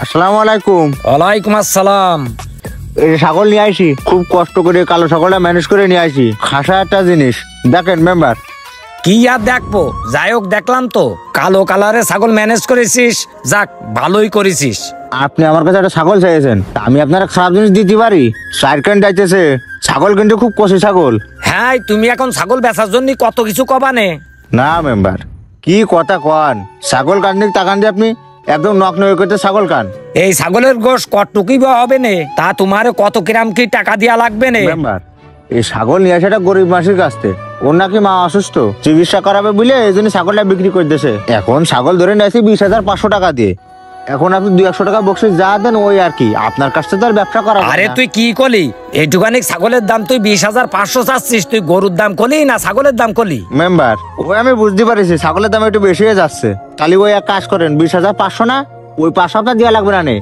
আসসালামু আলাইকুম। ওয়ালাইকুম আসসালাম। এই ছাগল নিয়ে আইছি, খুব কষ্ট করে কালো ছাগলটা ম্যানেজ করে নিয়ে আইছি। খাসা একটা জিনিস দেখেন মেম্বার। কি আর দেখবো, যাই হোক দেখলাম তো কালো কালারে ছাগল ম্যানেজ করেছিস, যাক ভালোই করেছিস। আপনি আমার কাছে একটা ছাগল চাইছেন, আমি আপনারা খারাপ জিনিস দিতে পারি? সাইরকেন যাইতেছে ছাগল, কিন্তু খুব কষি ছাগল। হ্যাঁ, তুমি এখন ছাগল বেচার জন্য কত কিছু কবানে। না মেম্বার, কি কথা কন? ছাগল কান্দিক তাকান দিয়ে আপনি একদম নক নয় করতে ছাগল কান। এই ছাগলের গোশ কতটুকুই বা হবে নে, তা তোমার কত কিরাম কি টাকা দিয়া লাগবে নে? মেম্বার, এই ছাগল নিয়ে আসে একটা গরিব মানুষের কাছ থেকে। ওর নাকি মা অসুস্থ, চিকিৎসা করাবে বলে এই জন্য ছাগলটা বিক্রি করে দিয়েছে। এখন ছাগল ধরে নিয়েছি 20,500 টাকা দিয়ে। এখন আপনি 200 টাকা বকশিস যা দেন ওই আর কি, আপনার কাছ থেকে তো আর ব্যবসা করা। আরে তুই কি কলি? এইটুকানি ছাগলের দাম তুই 20,500 চাচ্ছিস, তুই গরুর দাম কলি না ছাগলের দাম কলি? মেম্বার, ওই আমি বুঝতে পারছি ছাগলের দাম একটু বেশি হয়ে যাচ্ছে, তাহলে ওই এক কাজ করেন 20,500 না, ওই 500 টাকা দেওয়া লাগবে না নে।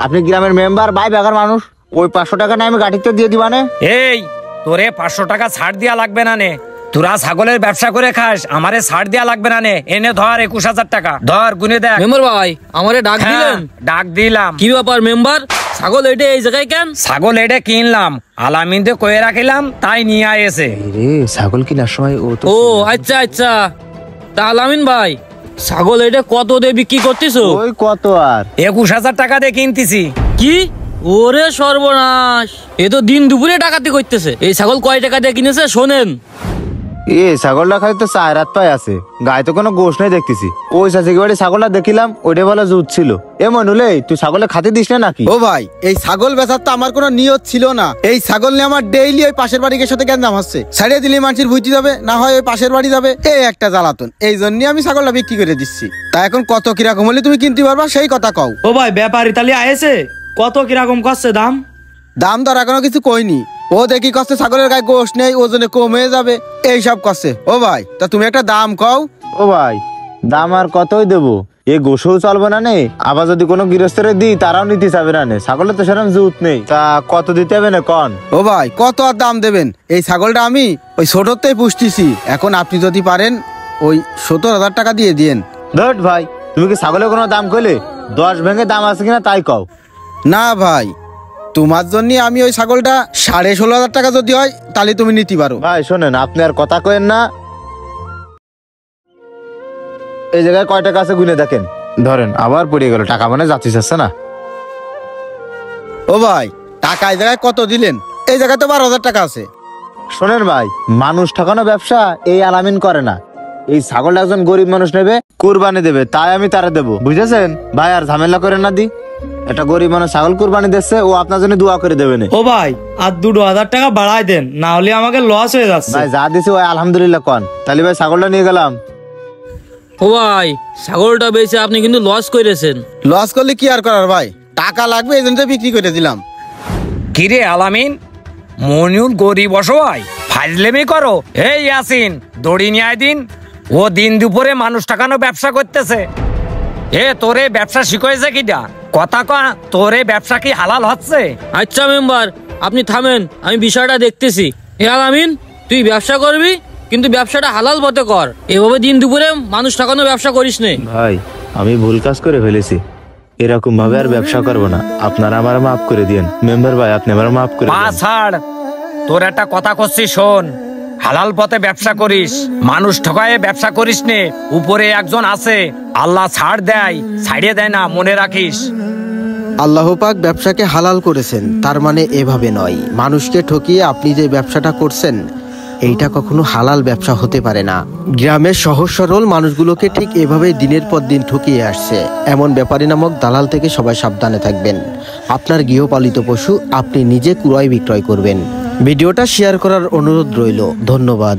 আপনি গ্রামের মেম্বার, ভাই বেকার মানুষ, ওই 500 টাকা না আমি গাড়িতে দিয়ে দিবা নে। এই তোরে 500 টাকা ছাড় দিয়া লাগবে না নে, তোরা ছাগলের ব্যবসা করে খাস, আমারে ছাড় দিয়া লাগবে না নে। এনে ধর 21,000 টাকা, ধর গুনে দেখ। মেম্বার ভাই, আমারে ডাক দিলেন? ডাক দিলাম। কি ব্যাপার মেম্বার, ছাগল এটা এই জায়গায় কেন? ছাগল এটা কিনলাম, আলামিনতে কয়ে রাখিলাম, তাই নিয়ে আয়েছে। রে ছাগল কেনার সময় ও আচ্ছা আচ্ছা। তা আলামিন ভাই, ছাগল এটা কত দিয়ে বিক্রি করতেছো? ওই কত আর 21,000 টাকা দিয়ে কিনতেছি। কি? ওরে সর্বনাশ, এ তো দিন দুপুরে ডাকাতি করতেছে। এই ছাগল কয় টাকা দিয়ে কিনেছে শোনেন? ছাগলটা খালি তো 4 রাত পায় আছে, গায়ে তো কোনো গোশ নেই দেখতেছি। ওই চাষি বাড়ি ছাগলটা দেখিলাম, ওইটা বলে জুত ছিল। মনুলে তুই ছাগলে খাতে দিস না নাকি? ও ভাই, এই ছাগল বেচার তো আমার কোনো নিয়ত ছিল না। এই ছাগল নিয়ে আমার ডেইলি ওই পাশের বাড়ির সাথে গ্যাঞ্জাম হচ্ছে। ছাড়িয়ে দিলে মানুষের ভুইতে যাবে, না হয় ওই পাশের বাড়ি যাবে, এই একটা জ্বালাতন। এই জন্য আমি ছাগলটা বিক্রি করে দিচ্ছি। তা এখন কত কিরকম হলে তুমি কিনতে পারবা সেই কথা কও। ও ভাই, ব্যাপারী তাহলে আয়েছে, কত কিরকম করছে দাম? দাম দর এখনো কিছু কইনি। ও দেখি কষ্ট ছাগলের গায়ে গোশ নেই, ওজনে কম হয়ে যাবে, এই সব করছে। ও ভাই, তা তুমি একটা দাম কও। ও ভাই, দাম আর কতই দেবো? এই গোসও চলবে না নে, আবার যদি কোনো গৃহস্থরে দিই তারাও নিতে চাবে না নে। ছাগলের তো সেরকম জুত নেই, তা কত দিতে হবে না কন? ও ভাই, কত আর দাম দেবেন? এই ছাগলটা আমি ওই ছোটতেই পুষতেছি। এখন আপনি যদি পারেন ওই 70,000 টাকা দিয়ে দিয়েন। ধট ভাই, তুমি কি ছাগলের কোনো দাম কইলে? 10 ভেঙে দাম আছে কিনা তাই কও। না ভাই, তোমার জন্য আমি ওই ছাগলটা 16,500 টাকা যদি হয় তাহলে তুমি নিতে পারো। ভাই শোনেন, আপনি আর কথা কয়েন না। এই জায়গায় কয় টাকা আছে গুনে দেখেন। ধরেন আবার পড়ে গেল টাকা, মানে যাচ্ছিস আসছে না। ও ভাই, টাকা এই জায়গায় কত দিলেন? এই জায়গায় তো 12,000 টাকা আছে। শোনেন ভাই, মানুষ ঠকানো ব্যবসা এই আলামিন করে না। এই ছাগলটা একজন গরিব মানুষ নেবে, কুরবানি দেবে, তাই আমি তারা দেবো, বুঝেছেন ভাই? আর ঝামেলা করে না দি, একটা গরিব মানুষ ছাগল কুরবানি দিচ্ছে, ও আপনার জন্য দোয়া করে দেবে না। ও ভাই, আর 2,000 টাকা বাড়াই দেন, না হলে আমাকে লস হয়ে যাচ্ছে। ভাই যা দিছি ওই আলহামদুলিল্লাহ কন। তাহলে ভাই ছাগলটা নিয়ে গেলাম। ও ভাই, ছাগলটা বেচে আপনি কিন্তু লস করেছেন। লস করলে কি আর করার ভাই, টাকা লাগবে এই জন্য বিক্রি করে দিলাম। কিরে আলামিন, মনিউল গরিব অসহায়, ফাজলেমি করো? এই ইয়াসিন, দড়ি নিয়ে আয় দিন। ও দিন দুপুরে মানুষ টাকানো ব্যবসা করতেছে। তোরে ব্যবসা শিখাইছে কিটা? কথা কয়া, তোরে ব্যবসা কি হালাল হচ্ছে? আচ্ছা মেম্বার, আপনি থামেন, আমি বিষয়টা দেখতেছি। আলামিন, তুই ব্যবসা করবি, কিন্তু ব্যবসাটা হালাল পথে কর। এভাবে দিন দুপুরে মানুষ ঠকানো ব্যবসা করিস নে। ভাই আমি ভুল কাজ করে ফেলেছি, এরকম ভাবে আর ব্যবসা করবো না। আপনারা আমার মাফ করে দিন। মেম্বার ভাই, আপনি আমার মাফ করে দিন। ছাড়, তোর একটা কথা করছিস শোন, হালাল পথে ব্যবসা করিস, মানুষ ঠকায়ে ব্যবসা করিস নে। উপরে একজন আছে, আল্লাহ ছাড় দেয়, ছাড়িয়ে দেয় না, মনে রাখিস। আল্লাহ পাক ব্যবসাকে হালাল করেছেন, তার মানে এভাবে নয় মানুষকে ঠকিয়ে আপনি যে ব্যবসাটা করছেন এইটা কখনো হালাল ব্যবসা হতে পারে না। গ্রামের সহজ সরল মানুষগুলোকে ঠিক এভাবে দিনের পর দিন ঠকিয়ে আসছে। এমন ব্যাপারী নামক দালাল থেকে সবাই সাবধানে থাকবেন। আপনার গৃহপালিত পশু আপনি নিজে ক্রয় বিক্রয় করবেন। ভিডিওটা শেয়ার করার অনুরোধ রইল। ধন্যবাদ।